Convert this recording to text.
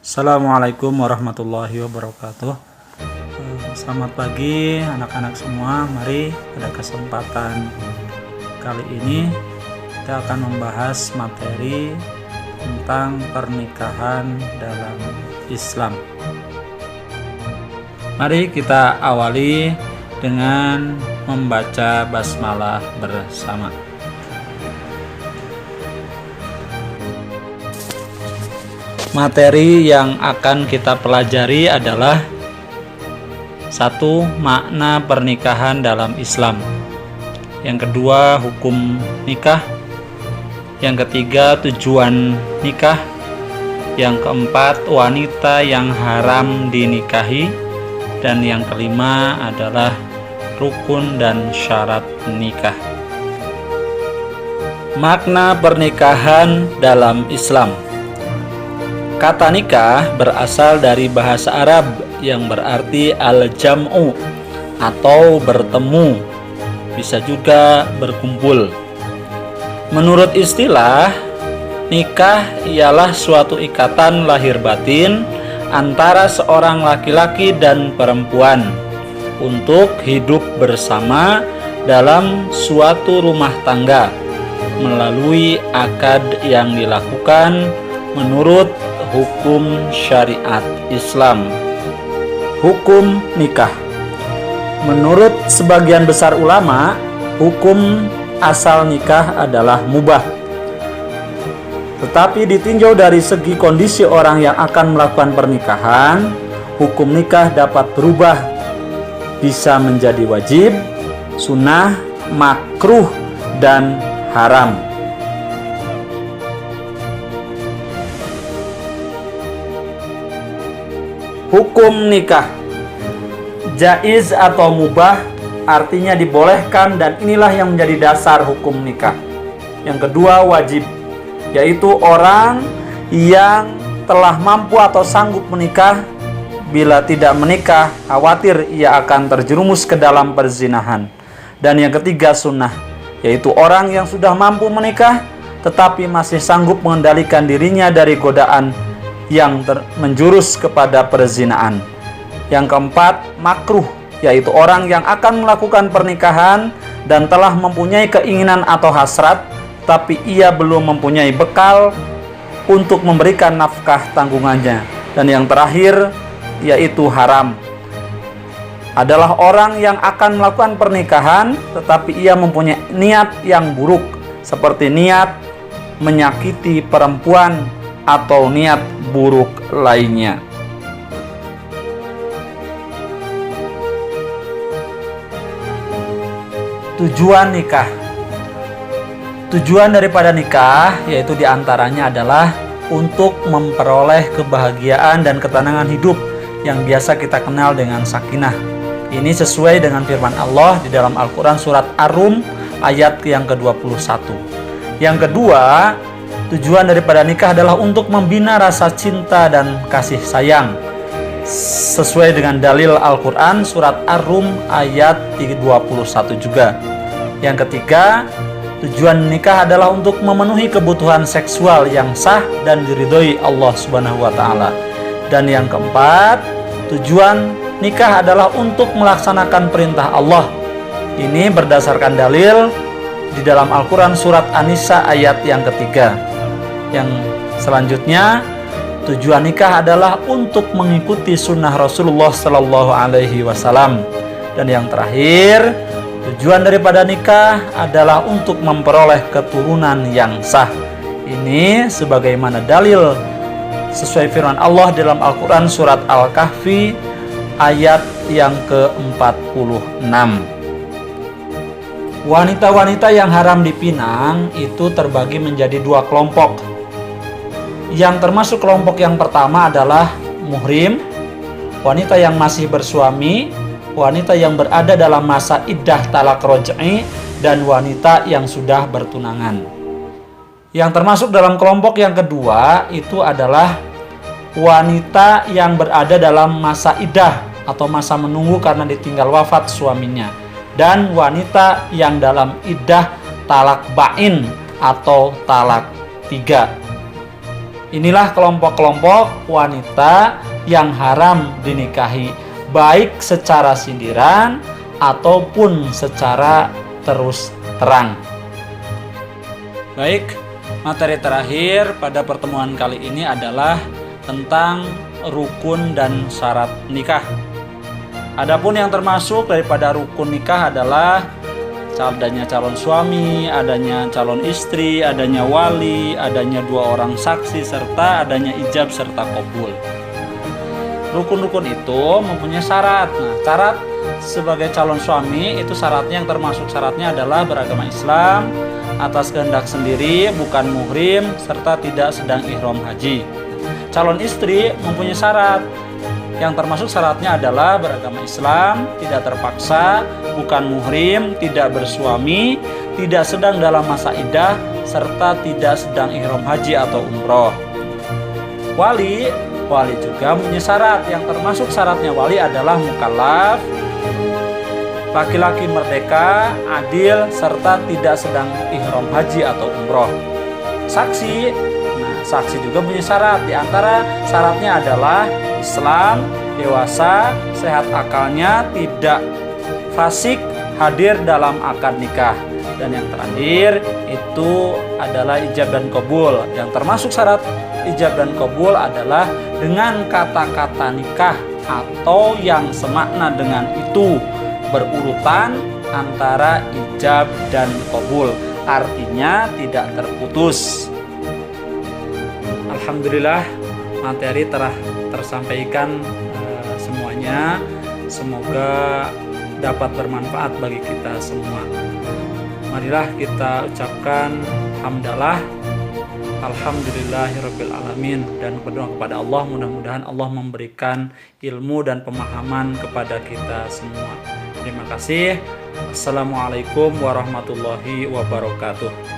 Assalamualaikum warahmatullahi wabarakatuh. Selamat pagi anak-anak semua. Mari pada kesempatan kali ini kita akan membahas materi tentang pernikahan dalam Islam. Mari kita awali dengan membaca basmalah bersama. Materi yang akan kita pelajari adalah 1. Makna pernikahan dalam Islam. Yang kedua, hukum nikah. Yang ketiga, tujuan nikah. Yang keempat, wanita yang haram dinikahi. Dan yang kelima adalah rukun dan syarat nikah. Makna pernikahan dalam Islam. Kata nikah berasal dari bahasa Arab yang berarti al-jam'u atau bertemu, bisa juga berkumpul. Menurut istilah, nikah ialah suatu ikatan lahir batin antara seorang laki-laki dan perempuan untuk hidup bersama dalam suatu rumah tangga melalui akad yang dilakukan menurut hukum syariat Islam. Hukum nikah. Menurut sebagian besar ulama, hukum asal nikah adalah mubah. Tetapi ditinjau dari segi kondisi orang yang akan melakukan pernikahan, hukum nikah dapat berubah, bisa menjadi wajib, sunnah, makruh, dan haram. Hukum nikah. Jaiz atau mubah artinya dibolehkan, dan inilah yang menjadi dasar hukum nikah. Yang kedua, wajib, yaitu orang yang telah mampu atau sanggup menikah. Bila tidak menikah, khawatir ia akan terjerumus ke dalam perzinahan. Dan yang ketiga, sunnah, yaitu orang yang sudah mampu menikah tetapi masih sanggup mengendalikan dirinya dari godaan yang menjurus kepada perzinaan. Yang keempat, makruh, yaitu orang yang akan melakukan pernikahan dan telah mempunyai keinginan atau hasrat, tapi ia belum mempunyai bekal untuk memberikan nafkah tanggungannya. Dan yang terakhir, yaitu haram, adalah orang yang akan melakukan pernikahan tetapi ia mempunyai niat yang buruk, seperti niat menyakiti perempuan atau niat buruk lainnya. Tujuan nikah. Tujuan daripada nikah yaitu diantaranya adalah untuk memperoleh kebahagiaan dan ketenangan hidup yang biasa kita kenal dengan sakinah. Ini sesuai dengan firman Allah di dalam Al-Quran surat Ar-Rum ayat yang ke-21. Yang kedua, tujuan daripada nikah adalah untuk membina rasa cinta dan kasih sayang, sesuai dengan dalil Al-Quran surat Ar-Rum ayat 21 juga. Yang ketiga, tujuan nikah adalah untuk memenuhi kebutuhan seksual yang sah dan diridhoi Allah Subhanahu wa Ta'ala. Dan yang keempat, tujuan nikah adalah untuk melaksanakan perintah Allah. Ini berdasarkan dalil di dalam Al-Quran surat An-Nisa ayat yang ketiga. Yang selanjutnya, tujuan nikah adalah untuk mengikuti sunnah Rasulullah Sallallahu Alaihi Wasallam. Dan yang terakhir, tujuan daripada nikah adalah untuk memperoleh keturunan yang sah. Ini sebagaimana dalil sesuai firman Allah dalam Al-Quran surat Al-Kahfi ayat yang ke-46. Wanita-wanita yang haram dipinang itu terbagi menjadi dua kelompok. Yang termasuk kelompok yang pertama adalah muhrim, wanita yang masih bersuami, wanita yang berada dalam masa iddah talak roj'i, dan wanita yang sudah bertunangan. Yang termasuk dalam kelompok yang kedua itu adalah wanita yang berada dalam masa iddah atau masa menunggu karena ditinggal wafat suaminya, dan wanita yang dalam iddah talak ba'in atau talak 3. Inilah kelompok-kelompok wanita yang haram dinikahi, baik secara sindiran ataupun secara terus terang. Baik, materi terakhir pada pertemuan kali ini adalah tentang rukun dan syarat nikah. Adapun yang termasuk daripada rukun nikah adalah adanya calon suami, adanya calon istri, adanya wali, adanya 2 orang saksi, serta adanya ijab serta qabul. Rukun-rukun itu mempunyai syarat. Nah, syarat sebagai calon suami itu syaratnya yang termasuk syaratnya adalah beragama Islam, atas kehendak sendiri, bukan muhrim, serta tidak sedang ihram haji. Calon istri mempunyai syarat. Yang termasuk syaratnya adalah beragama Islam, tidak terpaksa, bukan muhrim, tidak bersuami, tidak sedang dalam masa iddah, serta tidak sedang ihram haji atau umroh. Wali juga punya syarat. Yang termasuk syaratnya wali adalah mukallaf, laki-laki merdeka, adil, serta tidak sedang ihram haji atau umroh. Saksi, saksi juga punya syarat. Di antara syaratnya adalah Islam, dewasa, sehat akalnya, tidak fasik, hadir dalam akad nikah. Dan yang terakhir itu adalah ijab dan qabul. Yang termasuk syarat ijab dan qabul adalah dengan kata-kata nikah atau yang semakna dengan itu, berurutan antara ijab dan qabul, artinya tidak terputus. Alhamdulillah, materi telah tersampaikan semuanya. Semoga dapat bermanfaat bagi kita semua. Marilah kita ucapkan hamdalah, alhamdulillahirabbil alamin, dan berdoa kepada Allah, mudah-mudahan Allah memberikan ilmu dan pemahaman kepada kita semua. Terima kasih. Assalamualaikum warahmatullahi wabarakatuh.